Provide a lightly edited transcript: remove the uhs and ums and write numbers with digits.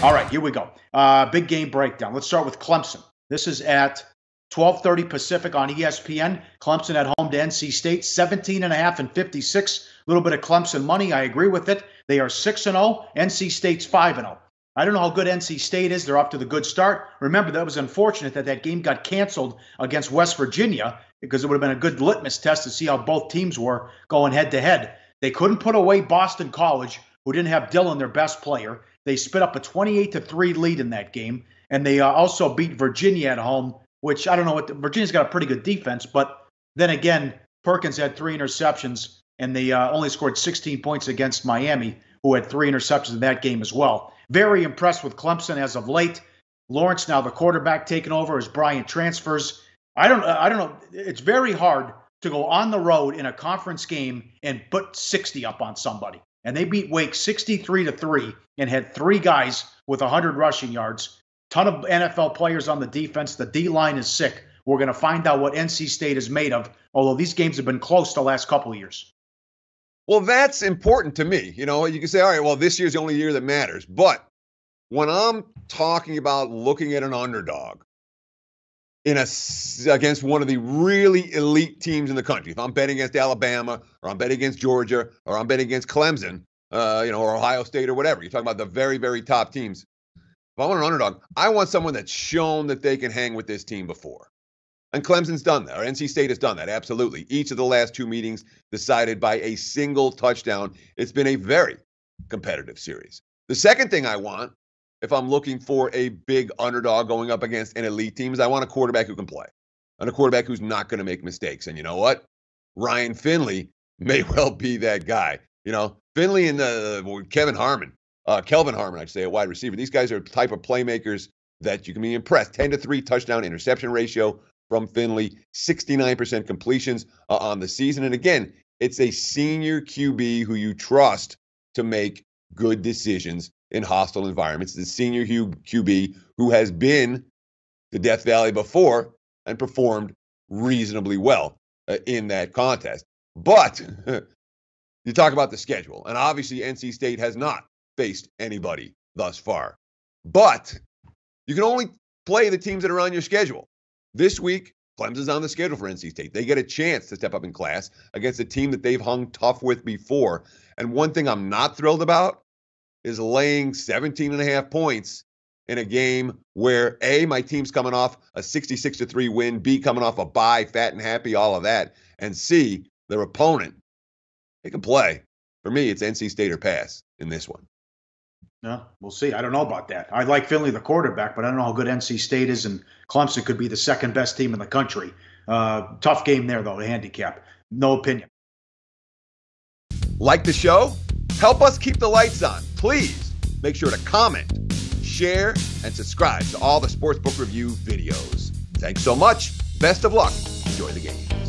All right, here we go. Big game breakdown. Let's start with Clemson. This is at 12:30 Pacific on ESPN. Clemson at home to NC State, 17.5 and 56. A little bit of Clemson money. I agree with it. They are 6-0. NC State's 5-0. I don't know how good NC State is. They're off to the good start. Remember, that was unfortunate that game got canceled against West Virginia because it would have been a good litmus test to see how both teams were going head-to-head. They couldn't put away Boston College, who didn't have Dillon, their best player. They spit up a 28-3 lead in that game, and they also beat Virginia at home, which I don't know Virginia's got a pretty good defense, but then again, Perkins had 3 interceptions, and they only scored 16 points against Miami, who had 3 interceptions in that game as well. Very impressed with Clemson as of late. Lawrence now the quarterback taking over as Bryant transfers. I don't know. It's very hard to go on the road in a conference game and put 60 up on somebody. And they beat Wake 63-3 and had 3 guys with 100 rushing yards. Ton of NFL players on the defense. The D-line is sick. We're going to find out what NC State is made of, although these games have been close the last couple of years. Well, that's important to me. You know, you can say, all right, well, this year's the only year that matters. But when I'm talking about looking at an underdog against one of the really elite teams in the country, if I'm betting against Alabama or I'm betting against Georgia or I'm betting against Clemson, or Ohio State or whatever, you're talking about the very, very top teams. If I want an underdog, I want someone that's shown that they can hang with this team before. And Clemson's done that, or NC State has done that, absolutely. Each of the last 2 meetings decided by a single touchdown. It's been a very competitive series. The second thing I want, if I'm looking for a big underdog going up against an elite team, is I want a quarterback who can play, and a quarterback who's not going to make mistakes. And you know what? Ryan Finley may well be that guy. You know, Finley and Kelvin Harmon, I should say, a wide receiver. These guys are the type of playmakers that you can be impressed. 10-3 touchdown interception ratio from Finley, 69% completions on the season. And again, it's a senior QB who you trust to make good decisions in hostile environments. The senior QB who has been to Death Valley before and performed reasonably well in that contest. But you talk about the schedule, and obviously NC State has not faced anybody thus far. But you can only play the teams that are on your schedule. This week, Clemson's on the schedule for NC State. They get a chance to step up in class against a team that they've hung tough with before. And one thing I'm not thrilled about is laying 17.5 points in a game where, A, my team's coming off a 66-3 win, B, coming off a bye, fat and happy, all of that, and C, their opponent, they can play. For me, it's NC State or pass in this one. No, we'll see. I don't know about that. I like Finley, the quarterback, but I don't know how good NC State is, and Clemson could be the second best team in the country. Tough game there, though, to handicap. No opinion. Like the show? Help us keep the lights on. Please make sure to comment, share, and subscribe to all the Sportsbook Review videos. Thanks so much. Best of luck. Enjoy the game.